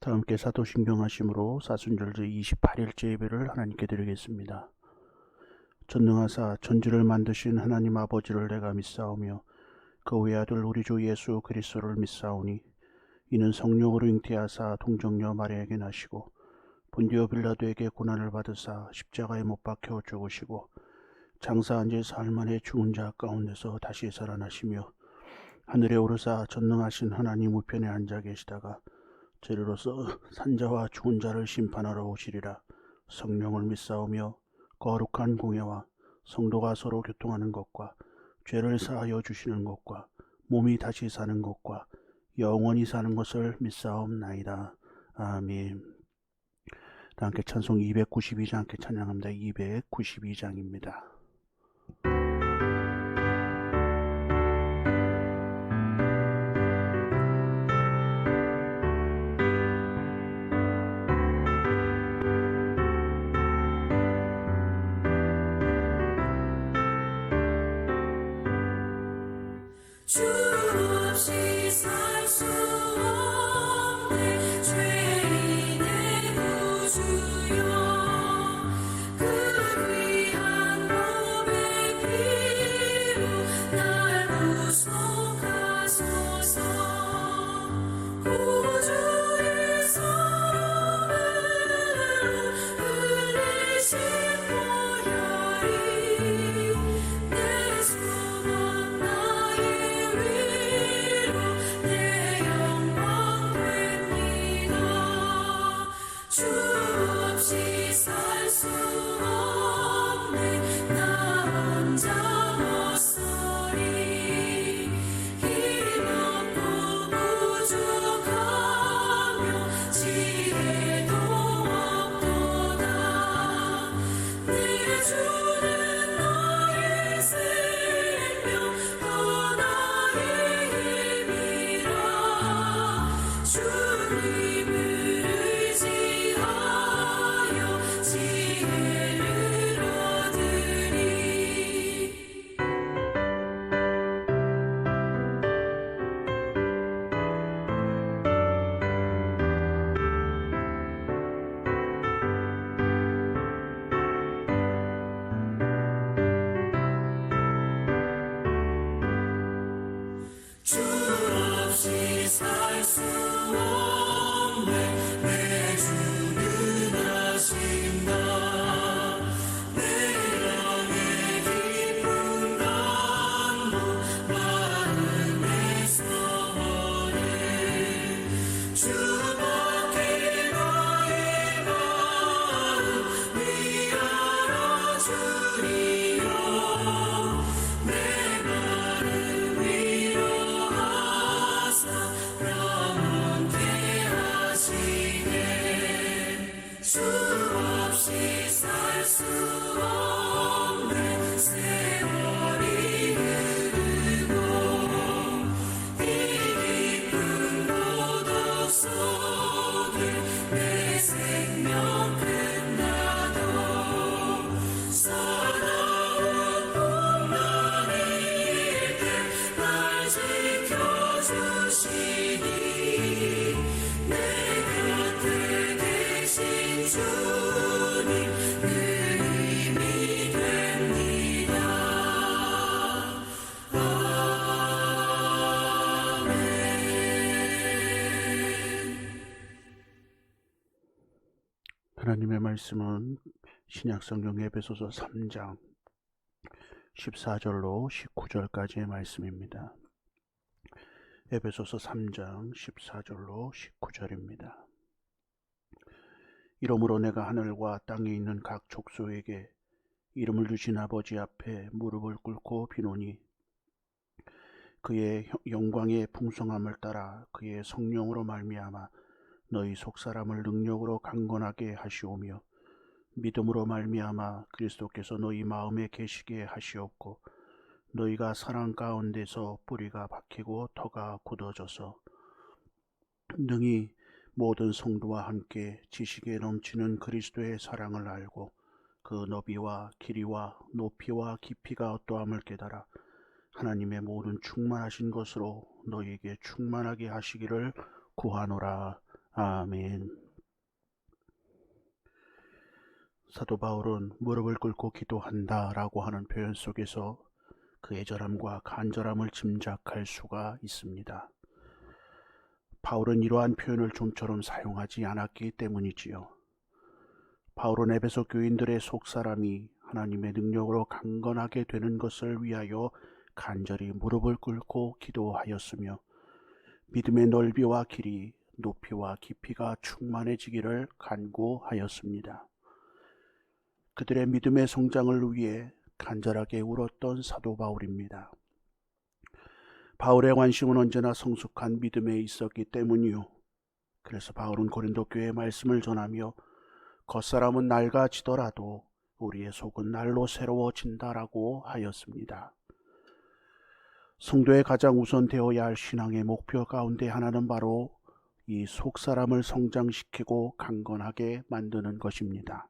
다 함께 사도신경 하심으로 사순절 제28일째 예배를 하나님께 드리겠습니다. 전능하사 천지를 만드신 하나님 아버지를 내가 믿사오며 그 외아들 우리 주 예수 그리스도를 믿사오니 이는 성령으로 잉태하사 동정녀 마리아에게 나시고 본디오 빌라도에게 고난을 받으사 십자가에 못 박혀 죽으시고 장사한 지 사흘 만에 죽은 자 가운데서 다시 살아나시며 하늘에 오르사 전능하신 하나님 우편에 앉아 계시다가 저리로서 산자와 죽은 자를 심판하러 오시리라. 성령을 믿사오며 거룩한 공예와 성도가 서로 교통하는 것과 죄를 사하여 주시는 것과 몸이 다시 사는 것과 영원히 사는 것을 믿사옵나이다. 아멘. 다 함께 찬송 292장 함께 찬양합니다. 292장입니다. 주 없이 살 수 없네 죄인의 구주여 그 귀한 몸의 피로 날 구속하소서 구주의 사랑으로 흘리신 보혈이 내 소망 나의 내 영광 됩니다. 주 없이 살 수 없네 나 혼자 못서리 힘없고 부족하며 지혜도 없도다 내 주는 나의 생명 또 나의 힘이라 주님을 의지하여 지혜를 얻으리 주 없이 살 수 없네 내 주는 하신다 내 영의 깊은 감동 마음에 서원해 주밖에 나의 마음 위하여 주리요 내 마음 위로하사 영원케 하시네 주 없이 살 수 없네 세월이 흐르고 이 깊은 고독 속에 내 생명 끝나도 사나운 풍랑일 때 날 지켜주시니 내 곁에 계신 주님 늘 힘이 됩니다. 아멘. 하나님의 말씀은 신약성경 에베소서 3장 14절로 19절까지의 말씀입니다. 에베소서 3장 14절로 19절입니다. 이러므로 내가 하늘과 땅에 있는 각 족속에게 이름을 주신 아버지 앞에 무릎을 꿇고 비노니 그의 영광의 풍성함을 따라 그의 성령으로 말미암아 너희 속사람을 능력으로 강건하게 하시오며 믿음으로 말미암아 그리스도께서 너희 마음에 계시게 하시옵고 너희가 사랑 가운데서 뿌리가 박히고 터가 굳어져서 능히 모든 성도와 함께 지식에 넘치는 그리스도의 사랑을 알고 그 너비와 길이와 높이와 깊이가 어떠함을 깨달아 하나님의 모든 충만하신 것으로 너희에게 충만하게 하시기를 구하노라. 아멘. 사도 바울은 무릎을 꿇고 기도한다라고 하는 표현 속에서 그 애절함과 간절함을 짐작할 수가 있습니다. 바울은 이러한 표현을 좀처럼 사용하지 않았기 때문이지요. 바울은 에베소 교인들의 속사람이 하나님의 능력으로 강건하게 되는 것을 위하여 간절히 무릎을 꿇고 기도하였으며 믿음의 넓이와 길이, 높이와 깊이가 충만해지기를 간구하였습니다. 그들의 믿음의 성장을 위해 간절하게 울었던 사도 바울입니다. 바울의 관심은 언제나 성숙한 믿음에 있었기 때문이요. 그래서 바울은 고린도 교회의 말씀을 전하며 겉사람은 낡아지더라도 우리의 속은 날로 새로워진다라고 하였습니다. 성도의 가장 우선 되어야 할 신앙의 목표 가운데 하나는 바로 이 속사람을 성장시키고 강건하게 만드는 것입니다.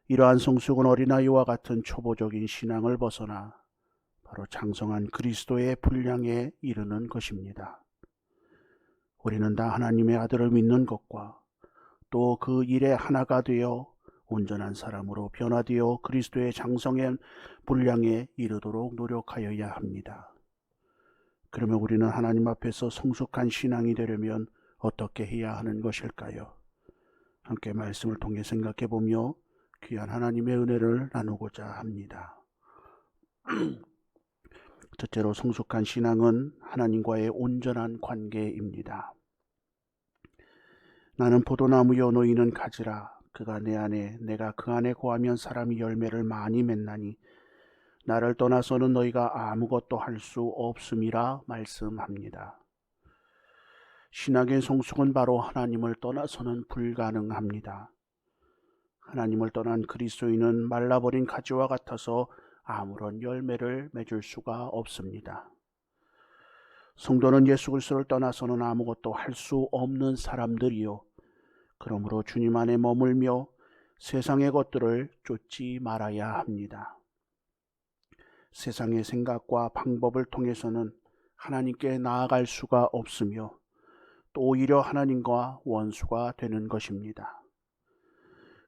이러한 성숙은 어린아이와 같은 초보적인 신앙을 벗어나 바로 장성한 그리스도의 분량에 이르는 것입니다. 우리는 다 하나님의 아들을 믿는 것과 또 그 일에 하나가 되어 온전한 사람으로 변화되어 그리스도의 장성한 분량에 이르도록 노력하여야 합니다. 그러면 우리는 하나님 앞에서 성숙한 신앙이 되려면 어떻게 해야 하는 것일까요? 함께 말씀을 통해 생각해 보며 귀한 하나님의 은혜를 나누고자 합니다. 첫째로 성숙한 신앙은 하나님과의 온전한 관계입니다. 나는 포도나무요 너희는 가지라. 그가 내 안에 내가 그 안에 거하면 사람이 열매를 많이 맺나니 나를 떠나서는 너희가 아무것도 할 수 없음이라 말씀합니다. 신앙의 성숙은 바로 하나님을 떠나서는 불가능합니다. 하나님을 떠난 그리스도인은 말라버린 가지와 같아서 아무런 열매를 맺을 수가 없습니다. 성도는 예수 그리스도를 떠나서는 아무것도 할 수 없는 사람들이요. 그러므로 주님 안에 머물며 세상의 것들을 쫓지 말아야 합니다. 세상의 생각과 방법을 통해서는 하나님께 나아갈 수가 없으며 또 오히려 하나님과 원수가 되는 것입니다.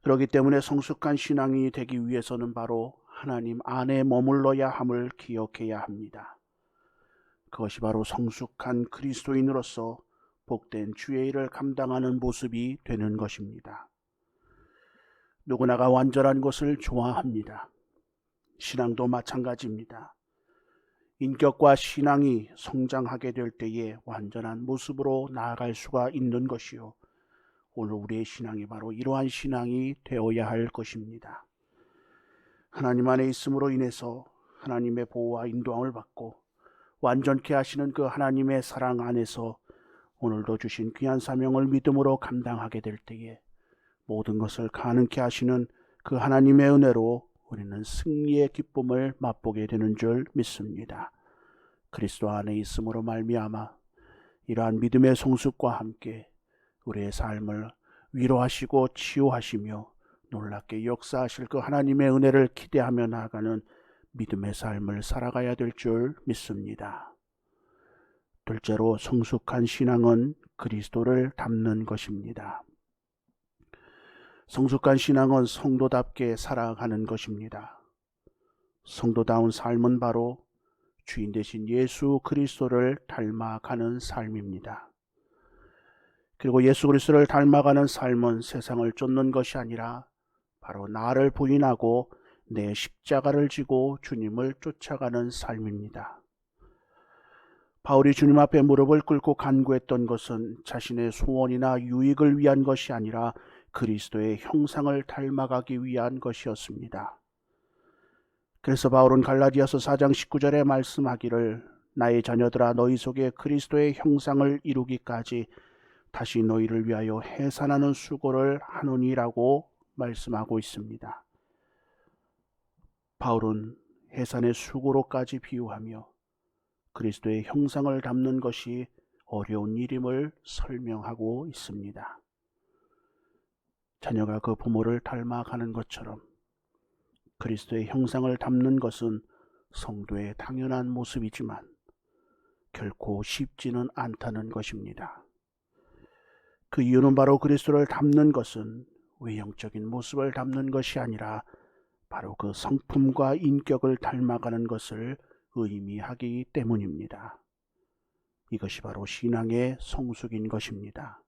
그렇기 때문에 성숙한 신앙이 되기 위해서는 바로 하나님 안에 머물러야 함을 기억해야 합니다. 그것이 바로 성숙한 그리스도인으로서 복된 주의 일을 감당하는 모습이 되는 것입니다. 누구나가 완전한 것을 좋아합니다. 신앙도 마찬가지입니다. 인격과 신앙이 성장하게 될 때에 완전한 모습으로 나아갈 수가 있는 것이요. 오늘 우리의 신앙이 바로 이러한 신앙이 되어야 할 것입니다. 하나님 안에 있음으로 인해서 하나님의 보호와 인도함을 받고 완전케 하시는 그 하나님의 사랑 안에서 오늘도 주신 귀한 사명을 믿음으로 감당하게 될 때에 모든 것을 가능케 하시는 그 하나님의 은혜로 우리는 승리의 기쁨을 맛보게 되는 줄 믿습니다. 그리스도 안에 있음으로 말미암아 이러한 믿음의 성숙과 함께 우리의 삶을 위로하시고 치유하시며 놀랍게 역사하실 그 하나님의 은혜를 기대하며 나아가는 믿음의 삶을 살아가야 될 줄 믿습니다. 둘째로 성숙한 신앙은 그리스도를 닮는 것입니다. 성숙한 신앙은 성도답게 살아가는 것입니다. 성도다운 삶은 바로 주인 되신 예수 그리스도를 닮아가는 삶입니다. 그리고 예수 그리스도를 닮아가는 삶은 세상을 쫓는 것이 아니라 바로 나를 부인하고 내 십자가를 지고 주님을 쫓아가는 삶입니다. 바울이 주님 앞에 무릎을 꿇고 간구했던 것은 자신의 소원이나 유익을 위한 것이 아니라 그리스도의 형상을 닮아가기 위한 것이었습니다. 그래서 바울은 갈라디아서 4장 19절에 말씀하기를 나의 자녀들아 너희 속에 그리스도의 형상을 이루기까지 다시 너희를 위하여 해산하는 수고를 하노니라고 말씀하고 있습니다. 바울은 해산의 수고로까지 비유하며 그리스도의 형상을 담는 것이 어려운 일임을 설명하고 있습니다. 자녀가 그 부모를 닮아가는 것처럼 그리스도의 형상을 담는 것은 성도의 당연한 모습이지만 결코 쉽지는 않다는 것입니다. 그 이유는 바로 그리스도를 닮는 것은 외형적인 모습을 닮는 것이 아니라 바로 그 성품과 인격을 닮아가는 것을 의미하기 때문입니다. 이것이 바로 신앙의 성숙인 것입니다.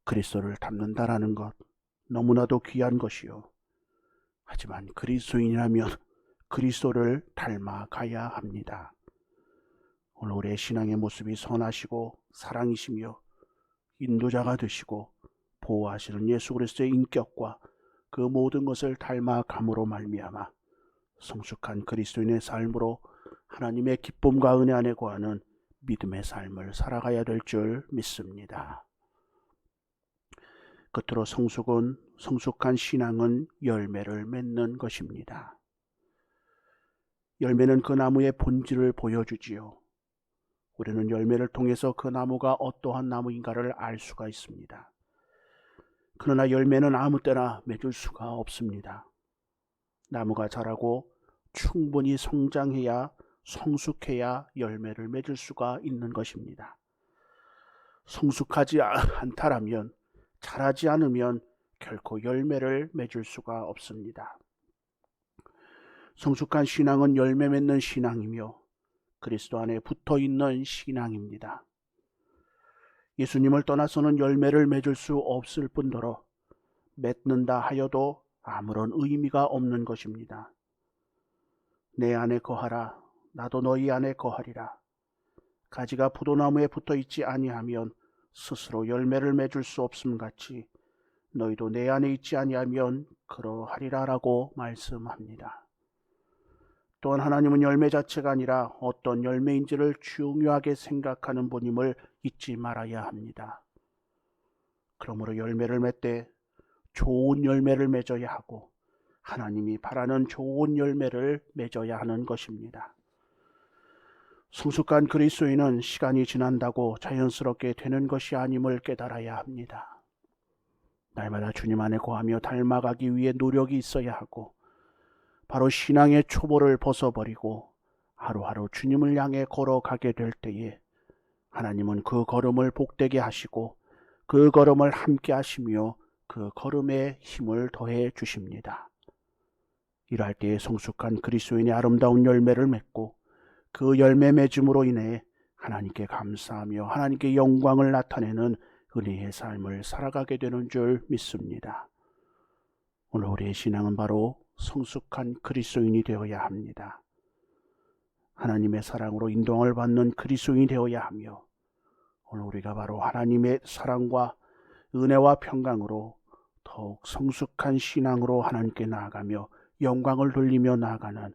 그리스도를 닮는다라는 것 너무나도 귀한 것이요. 하지만 그리스도인이라면 그리스도를 닮아가야 합니다. 오늘 우리의 신앙의 모습이 선하시고 사랑이시며 인도자가 되시고 보호하시는 예수 그리스도의 인격과 그 모든 것을 닮아감으로 말미암아 성숙한 그리스도인의 삶으로 하나님의 기쁨과 은혜 안에 거하는 믿음의 삶을 살아가야 될 줄 믿습니다. 끝으로 성숙한 신앙은 열매를 맺는 것입니다. 열매는 그 나무의 본질을 보여주지요. 우리는 열매를 통해서 그 나무가 어떠한 나무인가를 알 수가 있습니다. 그러나 열매는 아무 때나 맺을 수가 없습니다. 나무가 자라고 충분히 성장해야 성숙해야 열매를 맺을 수가 있는 것입니다. 성숙하지 않다라면 자라지 않으면 결코 열매를 맺을 수가 없습니다. 성숙한 신앙은 열매 맺는 신앙이며 그리스도 안에 붙어있는 신앙입니다. 예수님을 떠나서는 열매를 맺을 수 없을 뿐더러 맺는다 하여도 아무런 의미가 없는 것입니다. 내 안에 거하라 나도 너희 안에 거하리라. 가지가 포도나무에 붙어있지 아니하면 스스로 열매를 맺을 수 없음 같이 너희도 내 안에 있지 아니하면 그러하리라 라고 말씀합니다. 또한 하나님은 열매 자체가 아니라 어떤 열매인지를 중요하게 생각하는 분임을 잊지 말아야 합니다. 그러므로 열매를 맺되 좋은 열매를 맺어야 하고 하나님이 바라는 좋은 열매를 맺어야 하는 것입니다. 성숙한 그리스도인은 시간이 지난다고 자연스럽게 되는 것이 아님을 깨달아야 합니다. 날마다 주님 안에 거하며 닮아가기 위해 노력이 있어야 하고 바로 신앙의 초보를 벗어버리고 하루하루 주님을 향해 걸어가게 될 때에 하나님은 그 걸음을 복되게 하시고 그 걸음을 함께 하시며 그 걸음에 힘을 더해 주십니다. 이럴 때에 성숙한 그리스도인의 아름다운 열매를 맺고 그 열매 맺음으로 인해 하나님께 감사하며 하나님께 영광을 나타내는 은혜의 삶을 살아가게 되는 줄 믿습니다. 오늘 우리의 신앙은 바로 성숙한 그리스도인이 되어야 합니다. 하나님의 사랑으로 인도함을 받는 그리스도인이 되어야 하며 오늘 우리가 바로 하나님의 사랑과 은혜와 평강으로 더욱 성숙한 신앙으로 하나님께 나아가며 영광을 돌리며 나아가는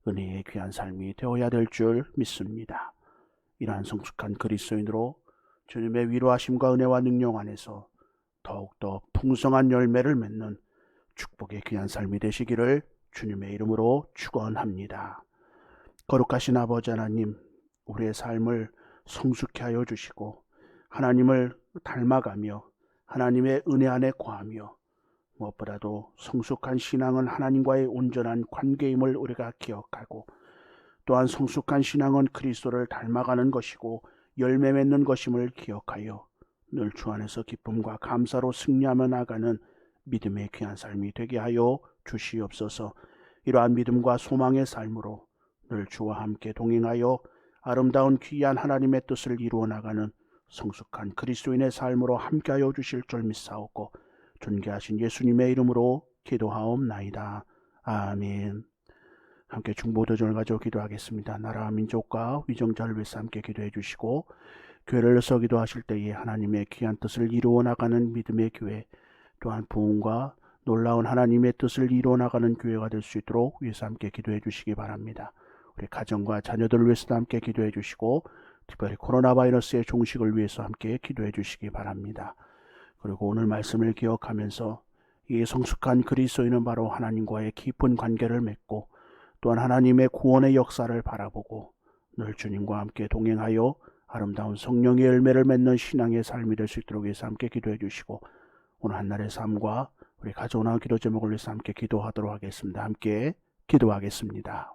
은혜의 귀한 삶이 되어야 될 줄 믿습니다. 이러한 성숙한 그리스도인으로 주님의 위로하심과 은혜와 능력 안에서 더욱더 풍성한 열매를 맺는 축복의 귀한 삶이 되시기를 주님의 이름으로 축원합니다. 거룩하신 아버지 하나님, 우리의 삶을 성숙케 하여 주시고 하나님을 닮아가며 하나님의 은혜 안에 거하며 무엇보다도 성숙한 신앙은 하나님과의 온전한 관계임을 우리가 기억하고 또한 성숙한 신앙은 그리스도를 닮아가는 것이고 열매 맺는 것임을 기억하여 늘 주 안에서 기쁨과 감사로 승리하며 나가는 믿음의 귀한 삶이 되게 하여 주시옵소서. 이러한 믿음과 소망의 삶으로 늘 주와 함께 동행하여 아름다운 귀한 하나님의 뜻을 이루어 나가는 성숙한 그리스도인의 삶으로 함께하여 주실 줄 믿사오고 존귀하신 예수님의 이름으로 기도하옵나이다. 아멘. 함께 중보도전을 가지고 기도하겠습니다. 나라와 민족과 위정자를 위해서 함께 기도해 주시고 교회를 위해서 기도하실 때에 하나님의 귀한 뜻을 이루어 나가는 믿음의 교회 또한 부흥과 놀라운 하나님의 뜻을 이루어 나가는 교회가 될 수 있도록 위해서 함께 기도해 주시기 바랍니다. 우리 가정과 자녀들을 위해서도 함께 기도해 주시고 특별히 코로나 바이러스의 종식을 위해서 함께 기도해 주시기 바랍니다. 그리고 오늘 말씀을 기억하면서 이 성숙한 그리스도인은 바로 하나님과의 깊은 관계를 맺고 또한 하나님의 구원의 역사를 바라보고 늘 주님과 함께 동행하여 아름다운 성령의 열매를 맺는 신앙의 삶이 될 수 있도록 위해서 함께 기도해 주시고 오늘 한날의 삶과 우리 가져오는 기도 제목을 위해서 함께 기도하도록 하겠습니다. 함께 기도하겠습니다.